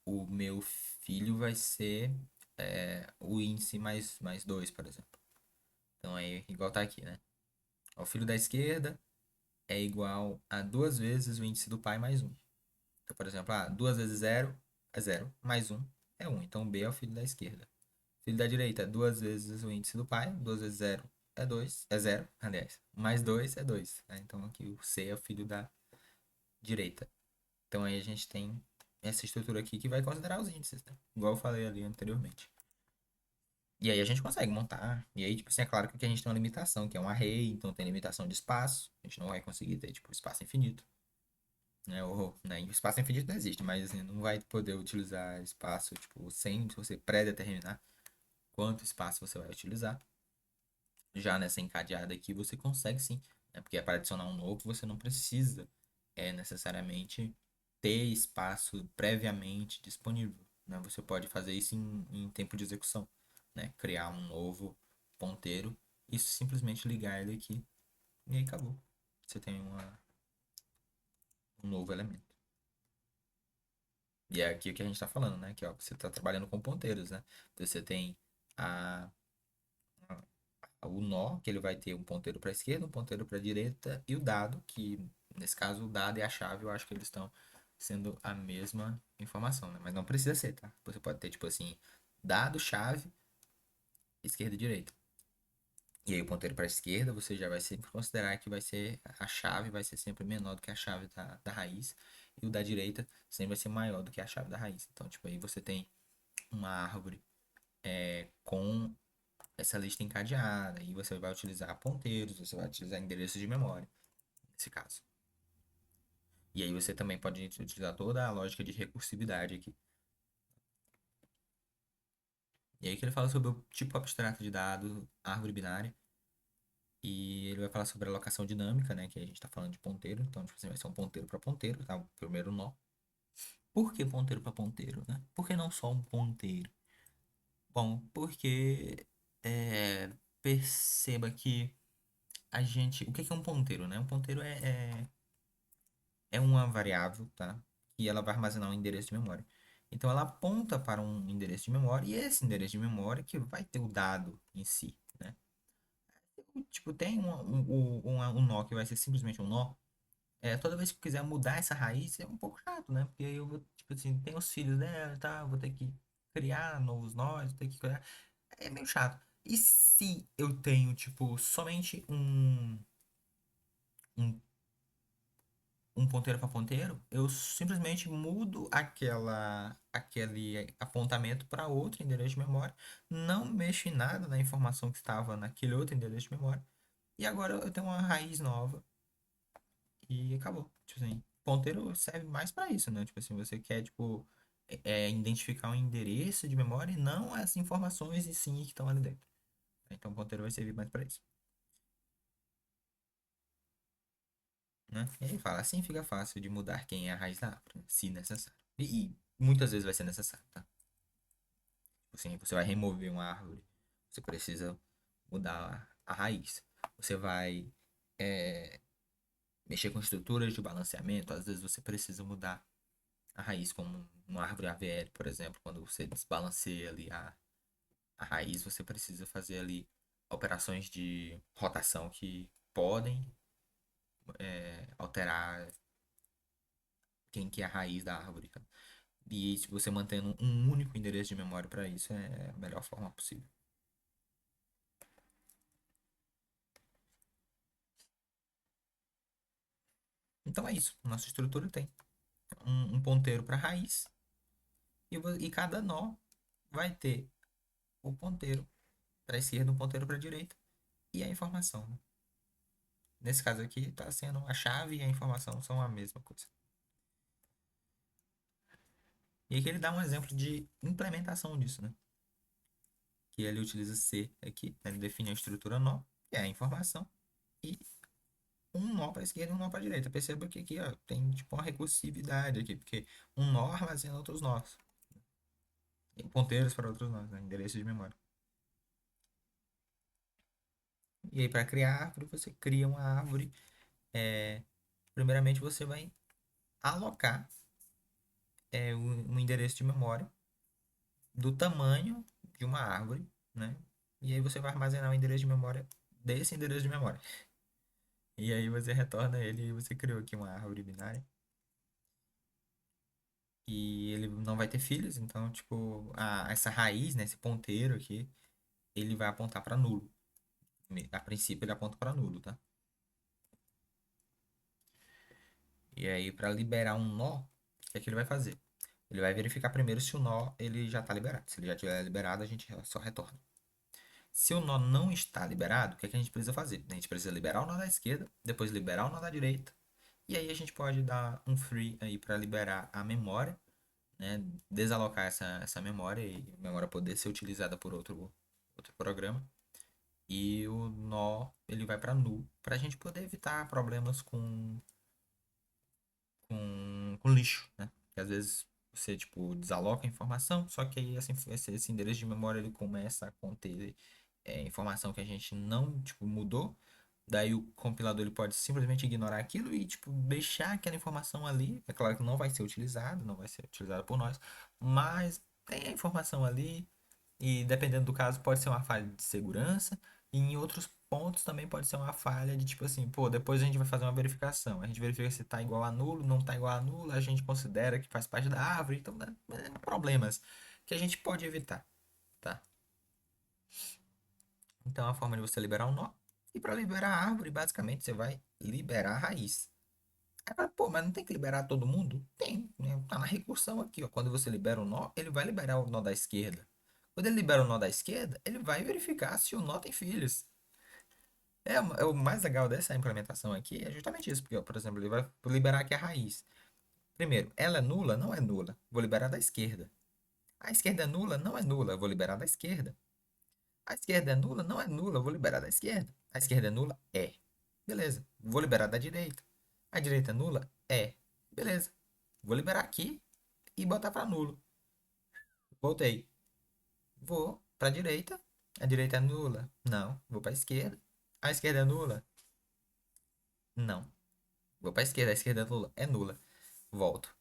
S1: o meu filho vai ser o índice mais 2, por exemplo. Então, aí, igual tá aqui, né? O filho da esquerda é igual a duas vezes o índice do pai mais um. Então, por exemplo, 2 vezes zero é zero, mais um é um. Então, B é o filho da esquerda. Filho da direita, duas vezes o índice do pai, 2 vezes zero é 2 é zero, aliás. Mais 2 é 2, né? Então aqui o C é o filho da direita. Então aí a gente tem essa estrutura aqui que vai considerar os índices, né? Igual eu falei ali anteriormente. E aí a gente consegue montar. E aí, tipo assim, é claro que aqui a gente tem uma limitação, que é um array, então tem limitação de espaço. A gente não vai conseguir ter, tipo, espaço infinito. Né? Ou, né? E o espaço infinito não existe, mas assim, não vai poder utilizar espaço, tipo, sem você pré-determinar quanto espaço você vai utilizar. Já nessa encadeada aqui, você consegue sim. Né? Porque para adicionar um novo, você não precisa necessariamente ter espaço previamente disponível. Né? Você pode fazer isso em tempo de execução. Né? Criar um novo ponteiro e simplesmente ligar ele aqui. E aí acabou. Você tem um novo elemento. E é aqui o que a gente está falando, né? Que ó, você está trabalhando com ponteiros, né? Você tem a, o nó, que ele vai ter um ponteiro para a esquerda, um ponteiro para a direita, e o dado, que nesse caso o dado e a chave, eu acho que eles estão sendo a mesma informação, né? Mas não precisa ser, tá? Você pode ter, tipo assim, dado, chave, esquerda e direita. E aí o ponteiro para a esquerda, você já vai sempre considerar que vai ser a chave vai ser sempre menor do que a chave da raiz. E o da direita sempre vai ser maior do que a chave da raiz. Então, tipo, aí você tem uma árvore com essa lista encadeada. E você vai utilizar ponteiros, você vai utilizar endereços de memória, nesse caso. E aí você também pode utilizar toda a lógica de recursividade aqui. E aí que ele fala sobre o tipo abstrato de dado, árvore binária. E ele vai falar sobre a alocação dinâmica, né? Que a gente está falando de ponteiro. Então, tipo assim, vai ser um ponteiro para ponteiro, tá? O primeiro nó. Por que ponteiro para ponteiro, né? Por que não só um ponteiro? Bom, porque perceba que a gente. O que é um ponteiro, né? Um ponteiro é uma variável, tá? E ela vai armazenar um endereço de memória. Então ela aponta para um endereço de memória e esse endereço de memória que vai ter o dado em si, né? Tipo, tem um nó que vai ser simplesmente um nó. Toda vez que eu quiser mudar essa raiz é um pouco chato, né? Porque aí eu vou, tipo assim, tem os filhos dela, tá? Vou ter que criar novos nós, vou ter que criar. É meio chato. E se eu tenho, tipo, somente um um ponteiro para ponteiro, eu simplesmente mudo aquele apontamento para outro endereço de memória, não mexo em nada na informação que estava naquele outro endereço de memória, e agora eu tenho uma raiz nova e acabou. Tipo assim, ponteiro serve mais para isso, né? Tipo assim, você quer, tipo, identificar um endereço de memória e não as informações e sim que estão ali dentro. Então, o ponteiro vai servir mais para isso. Né? E aí fala, assim fica fácil de mudar quem é a raiz da árvore, né? Se necessário. E muitas vezes vai ser necessário, tá? Assim, você vai remover uma árvore, você precisa mudar a raiz. Você vai é, mexer com estruturas de balanceamento, às vezes você precisa mudar a raiz, como uma árvore AVL, por exemplo, quando você desbalanceia ali a raiz, você precisa fazer ali operações de rotação que podem alterar quem que é a raiz da árvore. Tá? E se você mantendo um único endereço de memória para isso é a melhor forma possível. Então é isso. Nossa estrutura tem um ponteiro para raiz e cada nó vai ter o ponteiro para a esquerda, um ponteiro para a direita e a informação. Né? Nesse caso aqui está sendo a chave e a informação são a mesma coisa. E aqui ele dá um exemplo de implementação disso, né? Que ele utiliza C aqui, né? Ele define a estrutura nó, que é a informação, e um nó para a esquerda e um nó para a direita. Perceba que aqui ó, tem tipo uma recursividade aqui, porque um nó armazena outros nós. E ponteiros para outros nós, né? Endereços de memória. E aí, para criar árvore, você cria uma árvore. É, primeiramente, você vai alocar um endereço de memória do tamanho de uma árvore, né? E aí você vai armazenar o endereço de memória desse endereço de memória. E aí você retorna ele e você criou aqui uma árvore binária. E ele não vai ter filhos, então, tipo, essa raiz, né, esse ponteiro aqui, ele vai apontar para nulo. A princípio ele aponta para nulo, tá? E aí, para liberar um nó, o que é que ele vai fazer? Ele vai verificar primeiro se o nó ele já está liberado. Se ele já estiver liberado, a gente só retorna. Se o nó não está liberado, o que é que a gente precisa fazer? A gente precisa liberar o nó da esquerda, depois liberar o nó da direita, e aí a gente pode dar um free aí para liberar a memória, né? Desalocar essa memória e a memória poder ser utilizada por outro programa. E o nó ele vai para null, para a gente poder evitar problemas com lixo, né? Que às vezes você tipo desaloca a informação, só que aí esse endereço de memória ele começa a conter informação que a gente não tipo mudou. Daí o compilador ele pode simplesmente ignorar aquilo e tipo deixar aquela informação ali. É claro que não vai ser utilizado, não vai ser utilizado por nós, mas tem a informação ali e dependendo do caso pode ser uma falha de segurança e em outros pontos também pode ser uma falha de tipo assim, pô, depois a gente vai fazer uma verificação. A gente verifica se tá igual a nulo, não tá igual a nulo, a gente considera que faz parte da árvore, então né, problemas que a gente pode evitar, tá? Então a forma de você liberar um nó e para liberar a árvore, basicamente você vai liberar a raiz. Aí fala, pô, mas não tem que liberar todo mundo? Tem, né? Tá na recursão aqui, ó. Quando você libera o nó, ele vai liberar o nó da esquerda. Quando ele libera o nó da esquerda, ele vai verificar se o nó tem filhos. O mais legal dessa implementação aqui é justamente isso, porque, ó, por exemplo, ele vai liberar aqui a raiz. Primeiro, ela é nula? Não é nula. Vou liberar da esquerda. A esquerda é nula? Não é nula. Vou liberar da esquerda. A esquerda é nula? Não é nula. Vou liberar da esquerda. A esquerda é nula? É. Beleza. Vou liberar da direita. A direita é nula? É. Beleza. Vou liberar aqui e botar para nulo. Voltei. Vou para a direita. A direita é nula? Não. Vou para a esquerda. A esquerda é nula? Não. Vou para a esquerda. A esquerda é nula? É nula. Volto.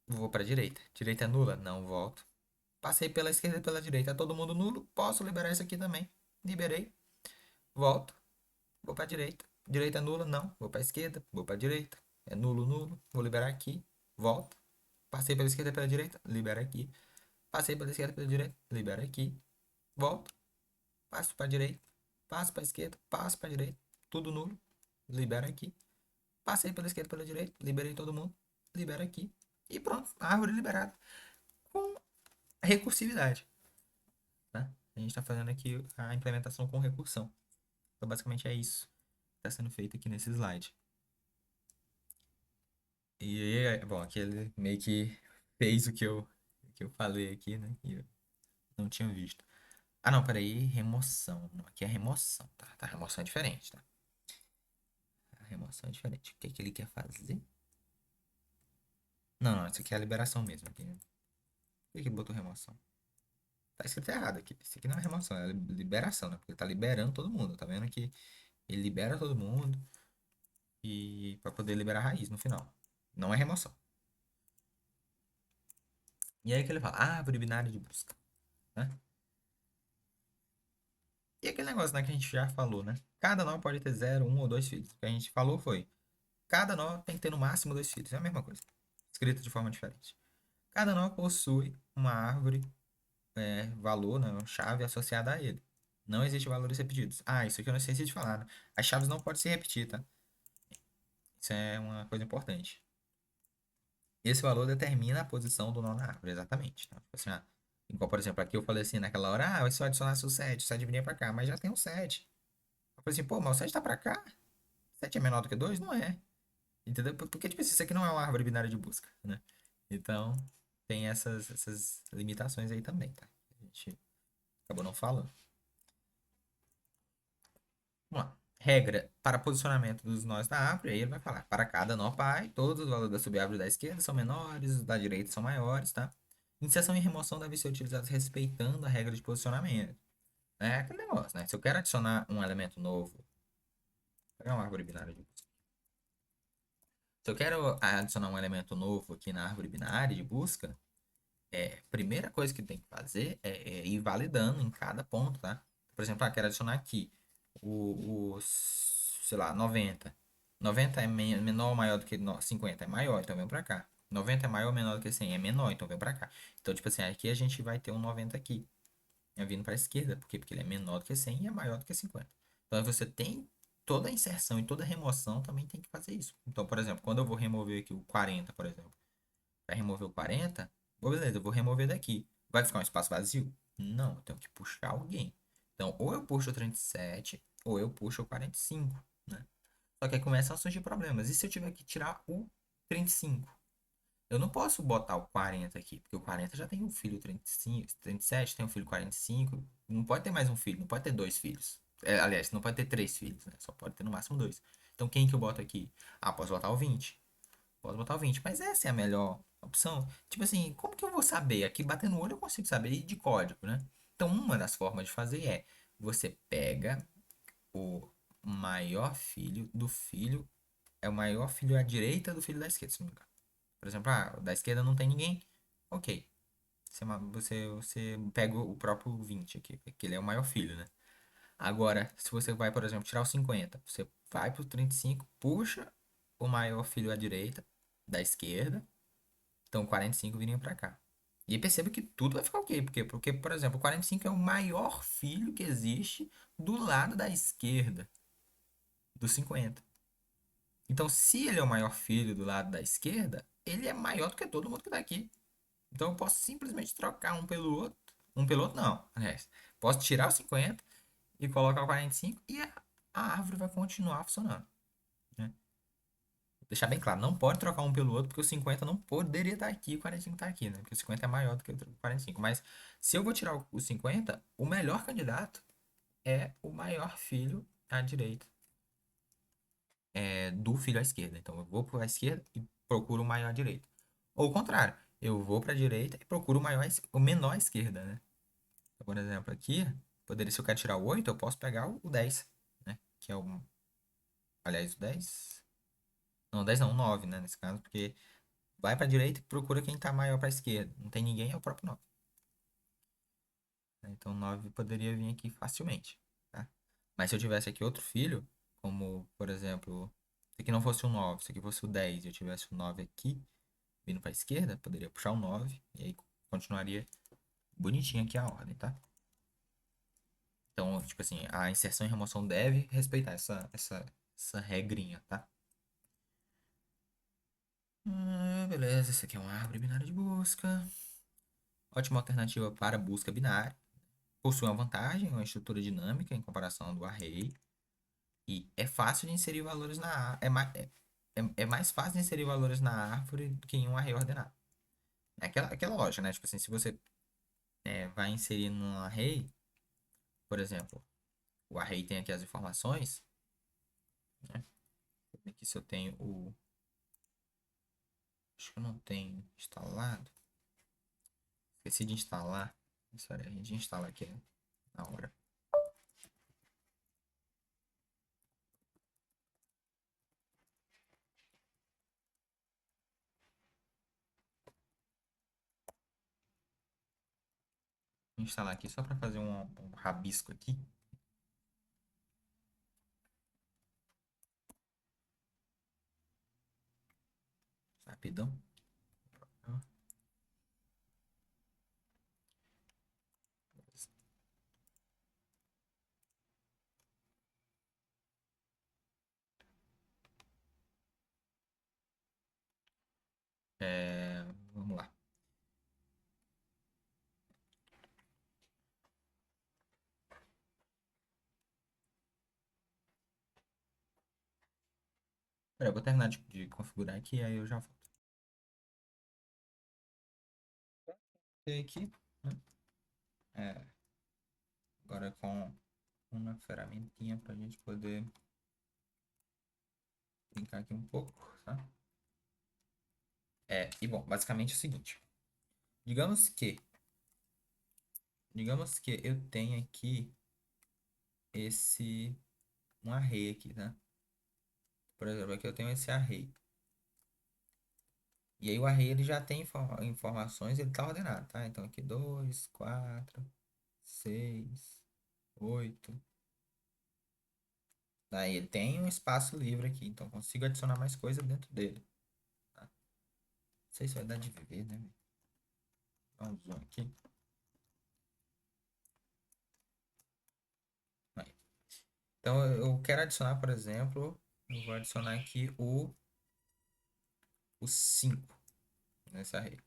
S1: Vou para a direita. Direita é nula? Não. Volto. Passei pela esquerda e pela direita. É todo mundo nulo? Posso liberar isso aqui também. Liberei. Volto. Vou para a direita. Direita é nula? Não. Vou para a esquerda. Vou para a direita. É nulo, nulo. Vou liberar aqui. Volto. Passei pela esquerda e pela direita. Libera aqui. Passei pela esquerda e pela direita. Libera aqui. Volto. Passo para a direita. Passo para a esquerda. Passo para a direita. Tudo nulo. Libera aqui. Passei pela esquerda e pela direita. Liberei todo mundo. Libera aqui. E pronto. Árvore liberada. Com recursividade. Tá? A gente está fazendo aqui a implementação com recursão. Então, basicamente é isso que está sendo feito aqui nesse slide. E aí, bom, aqui ele meio que fez o que eu falei aqui, né? E eu não tinha visto. Ah, não, peraí, remoção. Não, aqui é remoção, tá? Tá, remoção é diferente, tá? A remoção é diferente. O que é que ele quer fazer? Não, não, isso aqui é a liberação mesmo. Aqui. Por que que ele botou remoção? Tá escrito errado aqui. Isso aqui não é remoção, é liberação, né? Porque ele tá liberando todo mundo. Tá vendo que ele libera todo mundo e para poder liberar a raiz no final. Não é remoção. E aí que ele fala, árvore binária de busca, né? E aquele negócio, né, que a gente já falou, né? Cada nó pode ter zero, um ou dois filhos. O que a gente falou foi, cada nó tem que ter no máximo dois filhos. É a mesma coisa, escrito de forma diferente. Cada nó possui uma árvore, valor, né, uma chave associada a ele. Não existe valores repetidos. Ah, isso aqui eu não esqueci de falar, né? As chaves não podem se repetir, tá? Isso é uma coisa importante. Esse valor determina a posição do nó na árvore, exatamente. Tá? Tipo assim, igual, por exemplo, aqui eu falei assim, naquela hora, se eu adicionasse o 7 viria pra cá, mas já tem um 7. Eu falei assim, pô, mas o 7 tá pra cá? 7 é menor do que 2? Não é. Entendeu? Porque, tipo assim, isso aqui não é uma árvore binária de busca, né? Então, tem essas limitações aí também, tá? A gente acabou não falando. Vamos lá. Regra para posicionamento dos nós da árvore, aí ele vai falar, para cada nó pai, todos os valores da subárvore da esquerda são menores, os da direita são maiores, tá? Inserção e remoção devem ser utilizados respeitando a regra de posicionamento. É aquele negócio, né? Se eu quero adicionar um elemento novo, vou pegar uma árvore binária de busca. Se eu quero adicionar um elemento novo aqui na árvore binária de busca, primeira coisa que tem que fazer é ir validando em cada ponto, tá? Por exemplo, quero adicionar aqui sei lá, 90. 90 é menor ou maior do que 50? É maior, então vem pra cá. 90 é maior ou menor do que 100? É menor, então vem pra cá. Então, tipo assim, aqui a gente vai ter um 90 aqui. é vindo para a esquerda. Por quê? Porque ele é menor do que 100 e é maior do que 50. Então, aí você tem toda a inserção e toda a remoção também tem que fazer isso. Então, por exemplo, quando eu vou remover aqui o 40, por exemplo, para remover o 40, beleza, eu vou remover daqui. Vai ficar um espaço vazio? Não, eu tenho que puxar alguém. Então, ou eu puxo o 37, ou eu puxo o 45, né? Só que aí começam a surgir problemas. E se eu tiver que tirar o 35? Eu não posso botar o 40 aqui, porque o 40 já tem um filho 35, 37, tem um filho 45. Não pode ter mais um filho, não pode ter dois filhos. Aliás, não pode ter três filhos, né? Só pode ter no máximo dois. Então quem que eu boto aqui? Ah, posso botar o 20. Posso botar o 20, mas essa é a melhor opção. Tipo assim, como que eu vou saber? Aqui batendo o olho eu consigo saber de código, né? Então uma das formas de fazer é você pega o maior filho do filho, é o maior filho à direita do filho da esquerda, se não me engano. Por exemplo, da esquerda não tem ninguém. Ok. Você pega o próprio 20 aqui, que ele é o maior filho, né? Agora, se você vai, por exemplo, tirar o 50, você vai pro 35, puxa o maior filho à direita, da esquerda. Então, 45 viria pra cá. E aí perceba que tudo vai ficar ok. Por quê? Porque, por exemplo, o 45 é o maior filho que existe do lado da esquerda do 50. Então, se ele é o maior filho do lado da esquerda, ele é maior do que todo mundo que tá aqui. Então eu posso simplesmente trocar um pelo outro. Um pelo outro, não. Aliás, posso tirar o 50 e colocar o 45 e a árvore vai continuar funcionando, né? Deixar bem claro, não pode trocar um pelo outro, porque o 50 não poderia estar aqui e o 45 está aqui, né? Porque o 50 é maior do que o 45. Mas se eu vou tirar o 50, o melhor candidato é o maior filho à direita, do filho à esquerda. Então eu vou para a esquerda e procuro o maior à direita. Ou o contrário, eu vou para a direita e procuro o maior, o menor à esquerda, né? Por exemplo, aqui, poderia, se eu quero tirar o 8, eu posso pegar o 10, né? Que é o. Aliás, o 10. Não, o 10 não, o 9, né? Nesse caso, porque vai pra direita e procura quem tá maior pra esquerda. Não tem ninguém, é o próprio 9. Então, o 9 poderia vir aqui facilmente, tá? Mas se eu tivesse aqui outro filho, como, por exemplo, se aqui não fosse o 9, se aqui fosse o 10 e eu tivesse o 9 aqui, vindo pra esquerda, poderia puxar o 9 e aí continuaria bonitinho aqui a ordem, tá? Então, tipo assim, a inserção e remoção deve respeitar essa regrinha, tá? Beleza, esse aqui é uma árvore binária de busca. Ótima alternativa para busca binária. Possui uma vantagem, uma estrutura dinâmica em comparação do array. E é fácil de inserir valores na árvore. É mais fácil de inserir valores na árvore do que em um array ordenado. É aquela lógica, né? Tipo assim, se você vai inserir num array, por exemplo, o array tem aqui as informações, né? Aqui se eu tenho o. Acho que eu não tenho instalado. Esqueci de instalar. Isso aí, a gente instala aqui na hora. Vou instalar aqui só para fazer um rabisco aqui. Rapidão. Vamos lá. Pera, eu vou terminar de configurar aqui, aí eu já volto. E aqui, né? É, agora com uma ferramentinha para a gente poder brincar aqui um pouco, tá? E bom, basicamente é o seguinte. Digamos que, digamos que eu tenho aqui um array aqui, tá? Por exemplo, aqui eu tenho esse array. E aí o array ele já tem informações, ele tá ordenado, tá? Então aqui 2, 4, 6, 8. Daí ele tem um espaço livre aqui, então consigo adicionar mais coisa dentro dele. Tá? Não sei se vai dar de viver, né? Dá um zoom aqui. Então eu quero adicionar, por exemplo, eu vou adicionar aqui o 5 nesse array.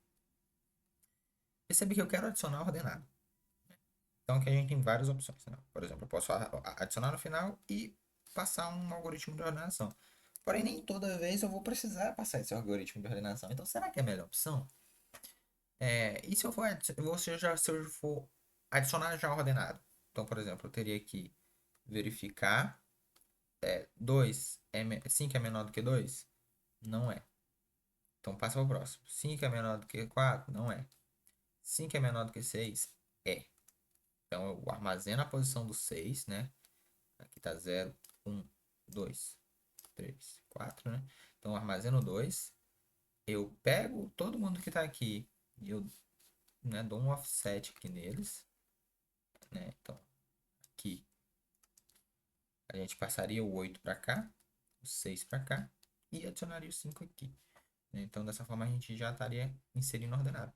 S1: Percebe que eu quero adicionar ordenado. Então aqui a gente tem várias opções, né? Por exemplo, eu posso adicionar no final e passar um algoritmo de ordenação. Porém, nem toda vez eu vou precisar passar esse algoritmo de ordenação. Então, será que é a melhor opção? E se eu for, se eu for adicionar já ordenado? Então, por exemplo, eu teria que verificar 5 é menor do que 2? Não é. Então, passa para o próximo. 5 é menor do que 4? Não é. 5 é menor do que 6? É. Então, eu armazeno a posição do 6, né? Aqui tá 0, 1, 2, 3, 4, né? Então, eu armazeno 2. Eu pego todo mundo que tá aqui e eu, né, dou um offset aqui neles, né? Então, aqui a gente passaria o 8 para cá, o 6 para cá e adicionaria o 5 aqui, né? Então, dessa forma, a gente já estaria inserindo ordenado.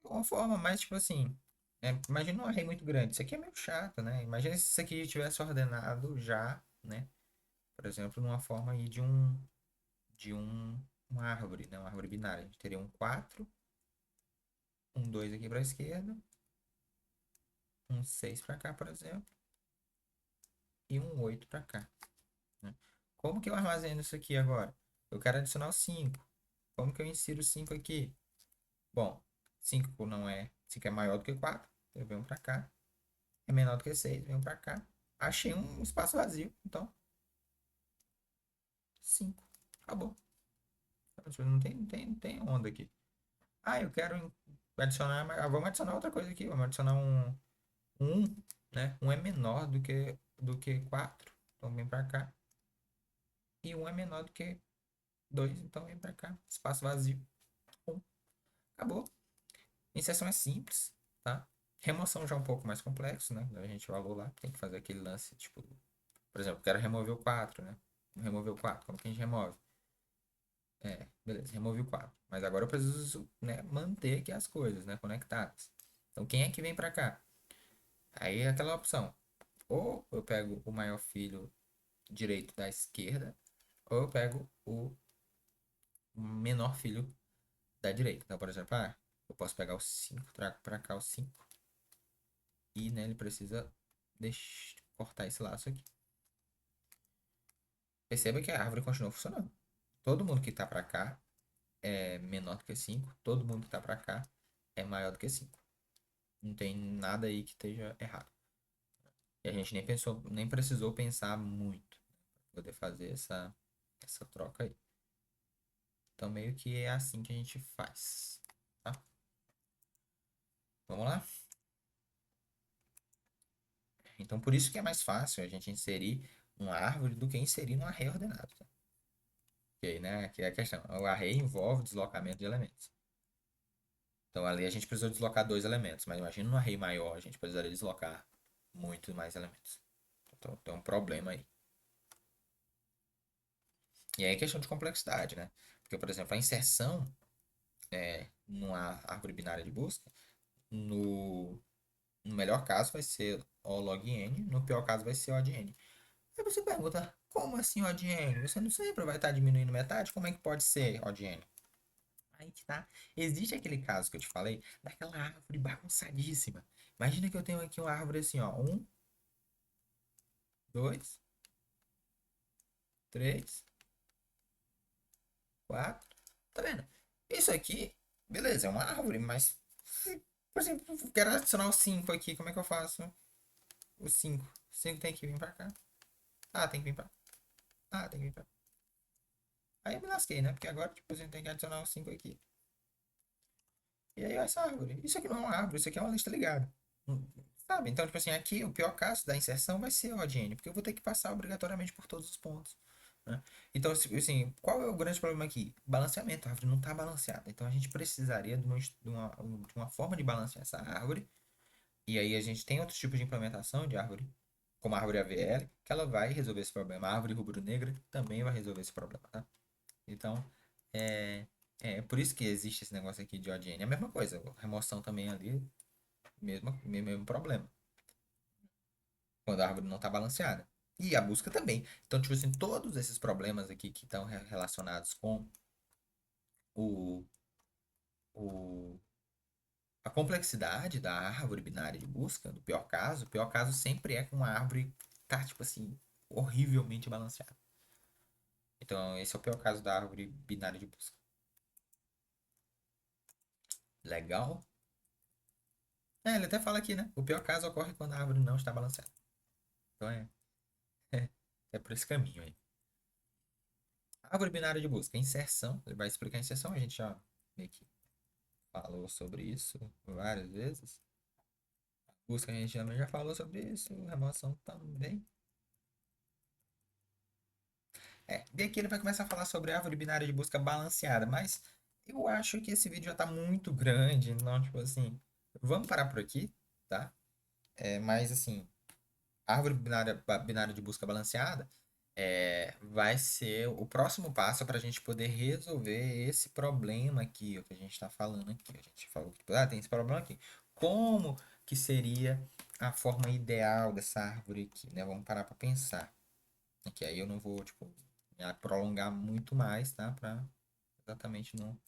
S1: Uma forma mais, tipo assim, imagina um array muito grande. Isso aqui é meio chato, né? Imagina se isso aqui tivesse ordenado já, né? Por exemplo, numa forma aí uma árvore, né? Uma árvore binária. A gente teria um 4, um 2 aqui para a esquerda, um 6 para cá, por exemplo, e um 8 para cá, né? Como que eu armazeno isso aqui agora? Eu quero adicionar o 5. Como que eu insiro o 5 aqui? Bom, 5 é maior do que 4, eu venho para cá. É menor do que 6, venho para cá. Achei um espaço vazio, então 5. Acabou. Não tem onda aqui. Ah, eu quero adicionar, vamos adicionar outra coisa aqui, vamos adicionar um, né? Um é menor do que 4, então vem para cá. E um é menor do que 2, então vem para cá. Espaço vazio. Um. Acabou. Inserção é simples, tá? Remoção já é um pouco mais complexo, né? A gente falou lá, tem que fazer aquele lance, tipo, por exemplo, quero remover o 4, né? Vamos remover o 4. Como que a gente remove? Beleza, removi o 4. Mas agora eu preciso, né, manter aqui as coisas, né, conectadas. Então, quem é que vem para cá? Aí é aquela opção. Ou eu pego o maior filho direito da esquerda, ou eu pego o menor filho da direita. Então, por exemplo, eu posso pegar o 5, trago para cá o 5 e, né, ele precisa cortar esse laço aqui. Perceba que a árvore continua funcionando. Todo mundo que está para cá é menor do que 5, todo mundo que está para cá é maior do que 5. Não tem nada aí que esteja errado. E a gente nem precisou pensar muito para poder fazer essa troca aí. Então, meio que é assim que a gente faz, tá? Vamos lá? Então, por isso que é mais fácil a gente inserir uma árvore do que inserir um array ordenado, tá? Ok, né? Que é a questão. O array envolve deslocamento de elementos. Então, ali a gente precisou deslocar dois elementos, mas imagina um array maior, a gente precisaria deslocar muito mais elementos. Então, tem um problema aí. E aí é questão de complexidade, né? Porque, por exemplo, a inserção numa árvore binária de busca, no, no melhor caso vai ser O log n, no pior caso vai ser O de n. Aí você pergunta, como assim O de n? Você não sempre vai estar diminuindo metade? Como é que pode ser O de n? Aí que tá. Existe aquele caso que eu te falei, daquela árvore bagunçadíssima. Imagina que eu tenho aqui uma árvore assim, ó. 2, 3, 4. Tá vendo? Isso aqui, beleza, é uma árvore, mas, por exemplo, eu quero adicionar o 5 aqui. Como é que eu faço? O 5. O 5 tem que vir pra cá. Tem que vir pra. Tem que vir pra. Aí eu me lasquei, né? Porque agora, tipo, a gente tem que adicionar o 5 aqui. E aí essa árvore. Isso aqui não é uma árvore, isso aqui é uma lista ligada. Hum, Sabe? Então, tipo assim, aqui o pior caso da inserção vai ser o ODN, porque eu vou ter que passar obrigatoriamente por todos os pontos, né? Então, assim, qual é o grande problema aqui? Balanceamento. A árvore não está balanceada. Então, a gente precisaria de uma forma de balancear essa árvore. E aí, a gente tem outros tipos de implementação de árvore, como a árvore AVL, que ela vai resolver esse problema. A árvore rubro-negra também vai resolver esse problema, tá? Então, é, é por isso que existe esse negócio aqui de ODN. É a mesma coisa, remoção também ali, mesmo problema. quando a árvore não está balanceada. E a busca também. Então, tipo assim, todos esses problemas aqui que estão relacionados com o, o, a complexidade da árvore binária de busca, do pior caso, o pior caso sempre é com uma árvore que tá, tipo assim, horrivelmente balanceada. Então, esse é o pior caso da árvore binária de busca. Legal? É, ele até fala aqui, né? O pior caso ocorre quando a árvore não está balanceada. Então é por esse caminho aí. Árvore binária de busca, inserção. Ele vai explicar a inserção, a gente já meio que falou sobre isso várias vezes. Busca a gente também já falou sobre isso. Remoção também. E aqui ele vai começar a falar sobre a árvore binária de busca balanceada, mas eu acho que esse vídeo já tá muito grande, então, tipo assim, vamos parar por aqui, tá? Mas assim, árvore binária de busca balanceada vai ser o próximo passo para a gente poder resolver esse problema aqui, o que a gente está falando aqui. A gente falou que tem esse problema aqui. Como que seria a forma ideal dessa árvore aqui, né? Vamos parar para pensar. Aqui aí eu não vou, tipo, me prolongar muito mais, tá? Para exatamente não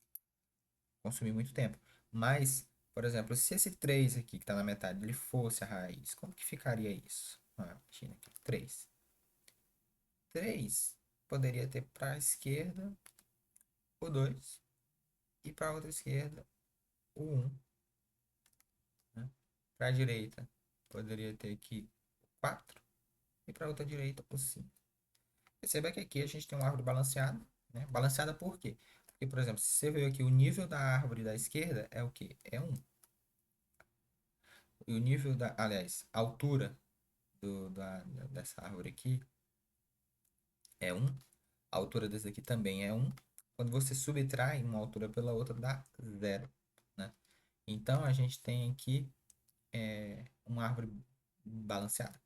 S1: consumir muito tempo. Mas, por exemplo, se esse 3 aqui que está na metade, ele fosse a raiz, como que ficaria isso? Imagina aqui, 3. 3 poderia ter para a esquerda o 2 e para a outra esquerda o 1. Né? Para a direita poderia ter aqui o 4 e para a outra direita o 5. Perceba que aqui a gente tem uma árvore balanceada. Né? Balanceada por quê? Porque, por exemplo, se você ver aqui o nível da árvore da esquerda é o quê? É 1. E o nível da, aliás, a altura dessa árvore aqui é 1. A altura desse aqui também é 1. Quando você subtrai uma altura pela outra, dá 0. Né? Então, a gente tem aqui uma árvore balanceada.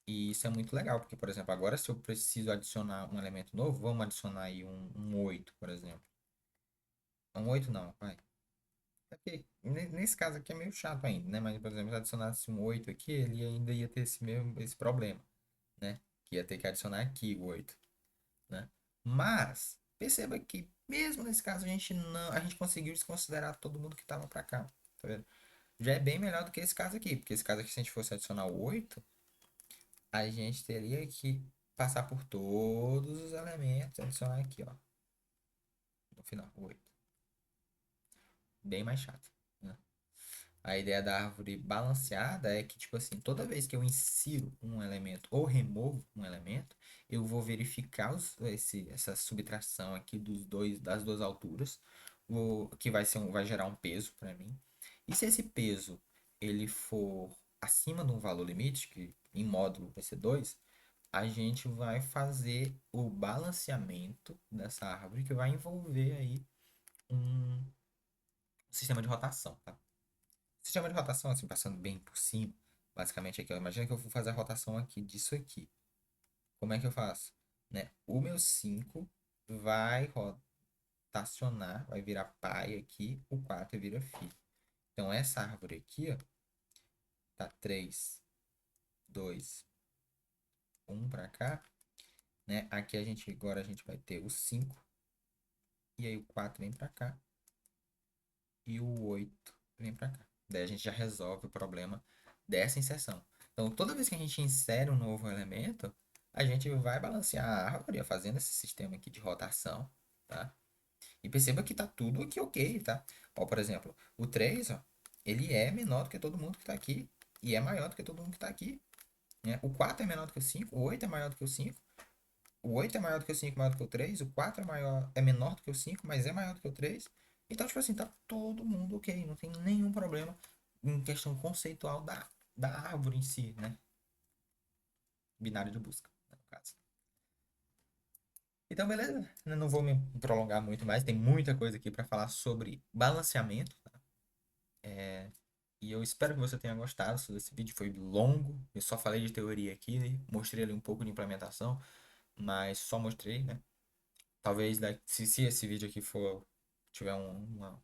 S1: E isso é muito legal, porque, por exemplo, agora se eu preciso adicionar um elemento novo, vamos adicionar aí um 8, por exemplo. Um 8 não, vai. Nesse caso aqui é meio chato ainda, né? Mas, por exemplo, se adicionasse um 8 aqui, ele ainda ia ter esse problema, né? Que ia ter que adicionar aqui o 8, né? Mas, perceba que mesmo nesse caso a gente conseguiu desconsiderar todo mundo que estava para cá, tá vendo? Já é bem melhor do que esse caso aqui, porque esse caso aqui, se a gente fosse adicionar o 8, a gente teria que passar por todos os elementos, adicionar aqui, ó, no final, o 8. Bem mais chato, né? A ideia da árvore balanceada é que, tipo assim, toda vez que eu insiro um elemento ou removo um elemento, eu vou verificar essa subtração aqui das duas alturas, que vai gerar um peso para mim. E se esse peso ele for acima de um valor limite, que em módulo vai ser 2, a gente vai fazer o balanceamento dessa árvore, que vai envolver aí um sistema de rotação, tá? Sistema de rotação, assim, passando bem por cima, basicamente aqui, ó. Imagina que eu vou fazer a rotação aqui disso aqui. Como é que eu faço? Né? O meu 5 vai rotacionar, vai virar pai aqui, o 4 vira filho. Então, essa árvore aqui, ó, tá 3, 2, 1 para cá, né? Aqui agora a gente vai ter o 5, e aí o 4 vem para cá, e o 8 vem para cá. Daí a gente já resolve o problema dessa inserção. Então, toda vez que a gente insere um novo elemento, a gente vai balancear a árvore fazendo esse sistema aqui de rotação, tá? E perceba que tá tudo aqui ok, tá? Ó, por exemplo, o 3, ó, ele é menor do que todo mundo que tá aqui e é maior do que todo mundo que tá aqui, né? O 4 é menor do que o 5, o 8 é maior do que o 5, o 8 é maior do que o 5, maior do que o 3, o 4 é menor do que o 5, mas é maior do que o 3. Então, tipo assim, tá todo mundo ok, não tem nenhum problema em questão conceitual da árvore em si, né? Binário de busca, né, no caso. Então, beleza? Eu não vou me prolongar muito mais, tem muita coisa aqui para falar sobre balanceamento, tá? E eu espero que você tenha gostado. Esse vídeo foi longo, eu só falei de teoria aqui, né? Mostrei ali um pouco de implementação, mas só mostrei, né? Talvez se esse vídeo aqui tiver um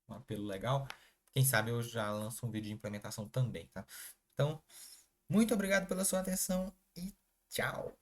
S1: apelo legal, quem sabe eu já lanço um vídeo de implementação também, tá? Então, muito obrigado pela sua atenção e tchau!